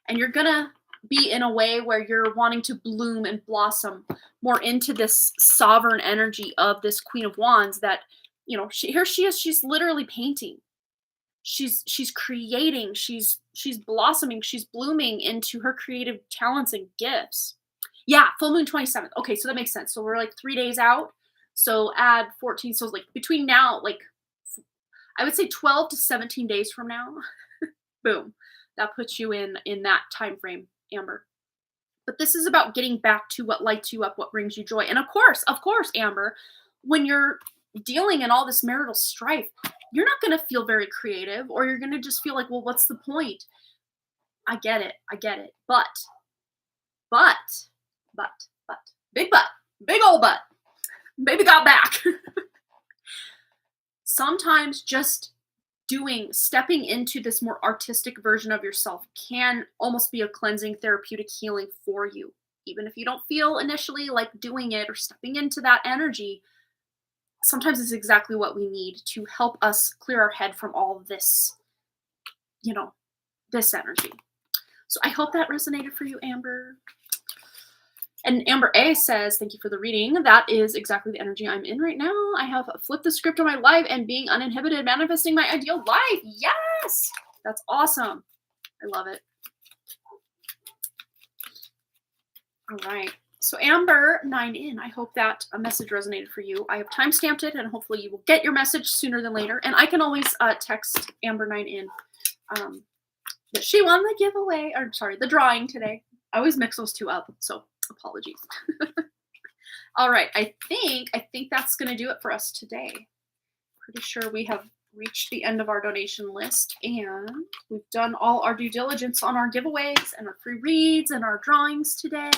S1: And you're going to be in a way where you're wanting to bloom and blossom more into this sovereign energy of this Queen of Wands that, here she is, she's literally painting. She's creating, she's blossoming, she's blooming into her creative talents and gifts. Yeah, full moon 27th. Okay, so that makes sense. So we're like 3 days out. So add 14. So like between now, like I would say 12 to 17 days from now. Boom. That puts you in that time frame, Amber. But this is about getting back to what lights you up, what brings you joy. And of course, Amber, when you're dealing in all this marital strife, you're not going to feel very creative, or you're going to just feel like, well, what's the point? I get it. But, big old but, baby got back. Sometimes just stepping into this more artistic version of yourself can almost be a cleansing, therapeutic healing for you. Even if you don't feel initially like doing it or stepping into that energy, sometimes it's exactly what we need to help us clear our head from all of this, this energy. So I hope that resonated for you, Amber. And Amber A says, thank you for the reading. That is exactly the energy I'm in right now. I have flipped the script on my life and being uninhibited, manifesting my ideal life. Yes! That's awesome. I love it. All right. So Amber 9 in, I hope that a message resonated for you. I have timestamped it, and hopefully you will get your message sooner than later. And I can always text Amber 9 in that she won the giveaway, or sorry, the drawing today. I always mix those two up, so apologies. All right, I think that's going to do it for us today. Pretty sure we have reached the end of our donation list, and we've done all our due diligence on our giveaways and our free reads and our drawings today.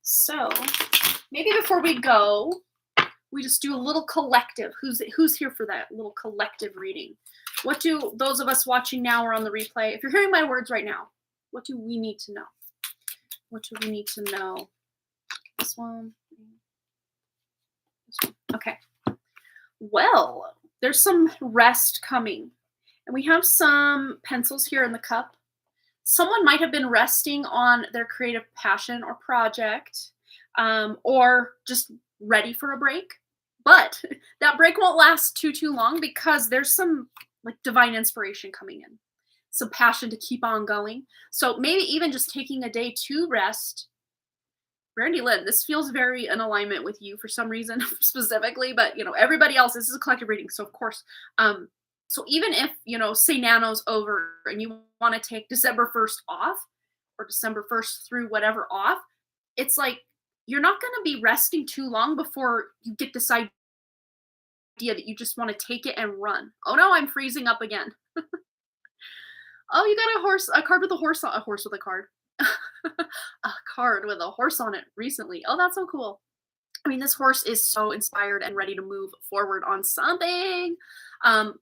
S1: So maybe before we go, we just do a little collective. Who's here for that little collective reading? What do those of us watching now or on the replay, if you're hearing my words right now, what do we need to know? What do we need to know? This one. Okay. Well, there's some rest coming. And we have some pencils here in the cup. Someone might have been resting on their creative passion or project, or just ready for a break. But that break won't last too long because there's some like divine inspiration coming in. Some passion to keep on going. So maybe even just taking a day to rest. Brandy Lynn, this feels very in alignment with you for some reason specifically, but everybody else, this is a collective reading. So of course, so even if, say Nano's over and you want to take December 1st off or December 1st through whatever off, it's like, you're not going to be resting too long before you get this idea that you just want to take it and run. Oh no, I'm freezing up again. Oh, you got a card with a horse with a card. A card with a horse on it recently. Oh, that's so cool. I mean, this horse is so inspired and ready to move forward on something.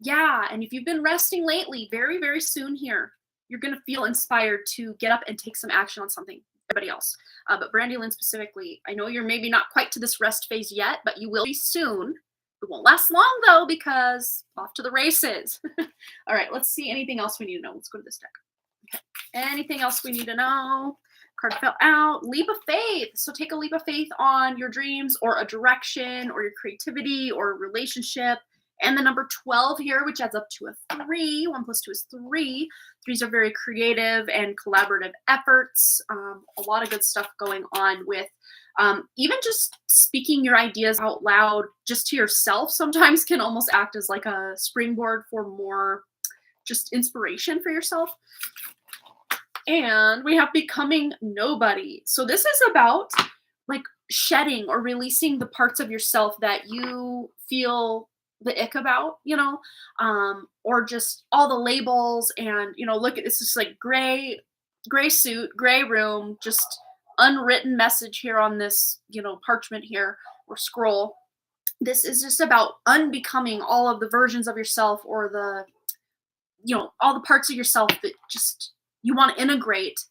S1: Yeah, and if you've been resting lately, very, very soon here, you're going to feel inspired to get up and take some action on something. Everybody else. But Brandy Lynn specifically, I know you're maybe not quite to this rest phase yet, but you will be soon. It won't last long, though, because off to the races. All right, let's see anything else we need to know. Let's go to this deck. Okay. Anything else we need to know? Card fell out. Leap of faith. So take a leap of faith on your dreams or a direction or your creativity or relationship. And the number 12 here, which adds up to a 3. 1 plus 2 is 3. 3s are very creative and collaborative efforts. A lot of good stuff going on with even just speaking your ideas out loud just to yourself sometimes can almost act as like a springboard for more just inspiration for yourself. And we have becoming nobody. So this is about like shedding or releasing the parts of yourself that you feel the ick about, or just all the labels and, look at this is like gray suit, gray room, just unwritten message here on this, parchment here or scroll. This is just about unbecoming all of the versions of yourself or the, all the parts of yourself that just you want to integrate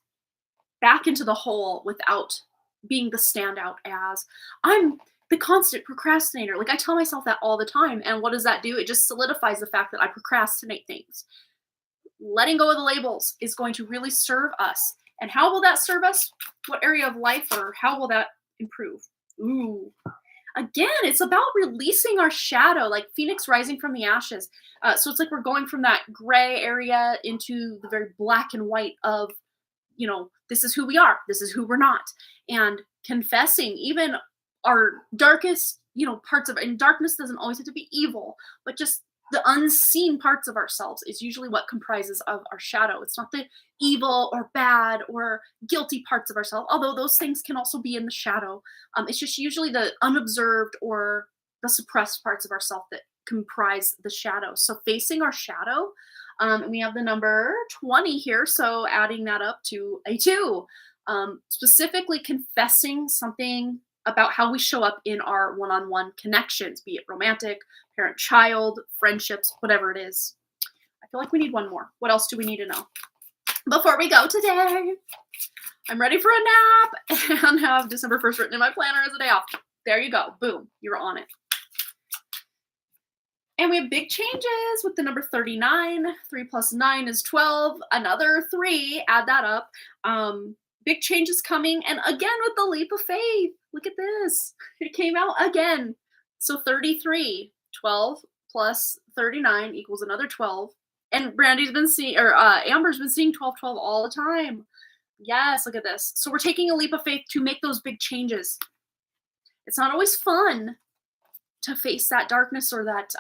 S1: back into the whole without being the standout as I'm the constant procrastinator. Like I tell myself that all the time. And what does that do? It just solidifies the fact that I procrastinate things. Letting go of the labels is going to really serve us. And how will that serve us? What area of life or how will that improve? Ooh. Again, it's about releasing our shadow, like Phoenix rising from the ashes. So it's like we're going from that gray area into the very black and white of, this is who we are. This is who we're not. And confessing even our darkest, parts of it. And darkness doesn't always have to be evil, but just the unseen parts of ourselves is usually what comprises of our shadow. It's not the evil or bad or guilty parts of ourselves, although those things can also be in the shadow. It's just usually the unobserved or the suppressed parts of ourselves that comprise the shadow. So facing our shadow, and we have the number 20 here, so adding that up to a 2. Specifically confessing something about how we show up in our one-on-one connections, be it romantic, parent-child, friendships, whatever it is. I feel like we need one more. What else do we need to know? Before we go today, I'm ready for a nap and have December 1st written in my planner as a day off. There you go. Boom. You're on it. And we have big changes with the number 39. 3 plus 9 is 12. Another 3. Add that up. Big changes coming. And again with the leap of faith. Look at this. It came out again. So 33. 12 plus 39 equals another 12. And Brandy's been seeing, or Amber's been seeing 12, 12 all the time. Yes, look at this. So we're taking a leap of faith to make those big changes. It's not always fun to face that darkness or that,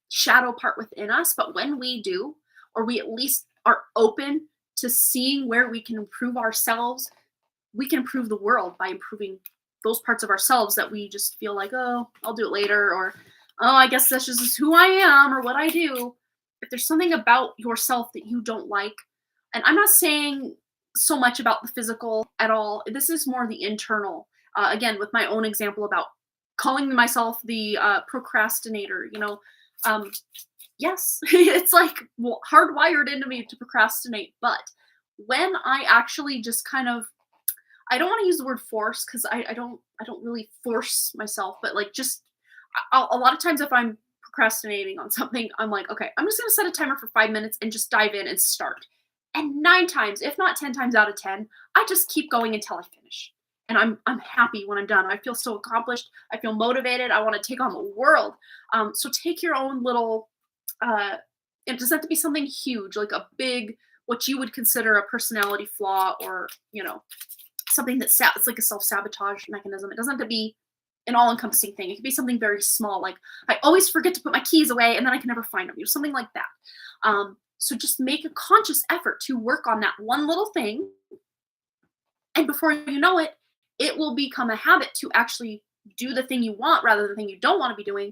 S1: shadow part within us. But when we do, or we at least are open to seeing where we can improve ourselves, we can improve the world by improving those parts of ourselves that we just feel like, oh, I'll do it later, or oh, I guess that's just who I am or what I do. If there's something about yourself that you don't like, and I'm not saying so much about the physical at all. This is more the internal. Again, with my own example about calling myself the procrastinator, yes, it's like hardwired into me to procrastinate. But when I actually just kind of, I don't want to use the word force because I don't really force myself, but like just a lot of times if I'm procrastinating on something, I'm like, okay, I'm just gonna set a timer for 5 minutes and just dive in and start. And 9 times, if not 10 times out of 10, I just keep going until I finish. And I'm happy when I'm done. I feel so accomplished. I feel motivated. I want to take on the world. So take your own little. It doesn't have to be something huge, like a big, what you would consider a personality flaw, or something that's it's like a self-sabotage mechanism. It doesn't have to be an all-encompassing thing. It could be something very small, like I always forget to put my keys away and then I can never find them. Something like that. So just make a conscious effort to work on that one little thing, and before you know it, it will become a habit to actually do the thing you want rather than the thing you don't want to be doing.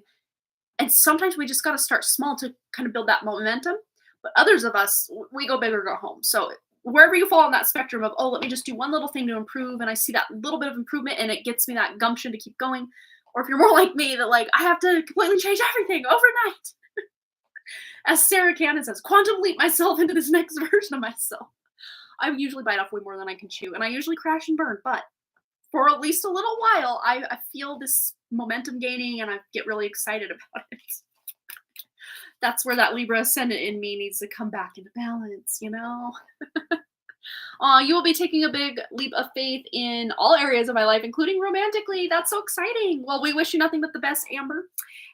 S1: And sometimes we just got to start small to kind of build that momentum. But others of us, we go big or go home. So wherever you fall on that spectrum of, oh, let me just do one little thing to improve, and I see that little bit of improvement and it gets me that gumption to keep going. Or if you're more like me, that like, I have to completely change everything overnight. As Sarah Cannon says, quantum leap myself into this next version of myself. I usually bite off way more than I can chew, and I usually crash and burn, but for at least a little while, I feel this momentum gaining and I get really excited about it. That's where that Libra ascendant in me needs to come back into balance, you will be taking a big leap of faith in all areas of my life, including romantically. That's so exciting. Well, we wish you nothing but the best, Amber.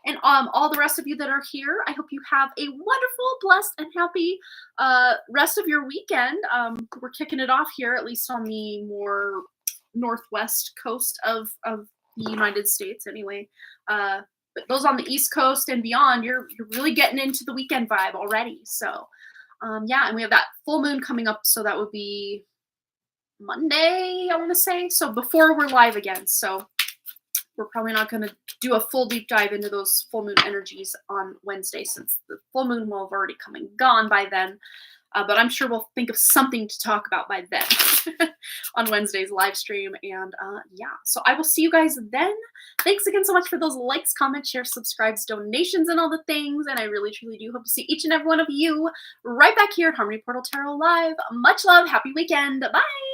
S1: And all the rest of you that are here, I hope you have a wonderful, blessed, and happy rest of your weekend. We're kicking it off here, at least on the more northwest coast of the United States anyway. But those on the East Coast and beyond, you're really getting into the weekend vibe already. So yeah, and we have that full moon coming up, so that would be Monday, I want to say. So before we're live again. So we're probably not going to do a full deep dive into those full moon energies on Wednesday, since the full moon will have already come and gone by then. But I'm sure we'll think of something to talk about by then on Wednesday's live stream. And yeah, so I will see you guys then. Thanks again so much for those likes, comments, shares, subscribes, donations, and all the things. And I really, truly do hope to see each and every one of you right back here at Harmony Portal Tarot Live. Much love. Happy weekend. Bye.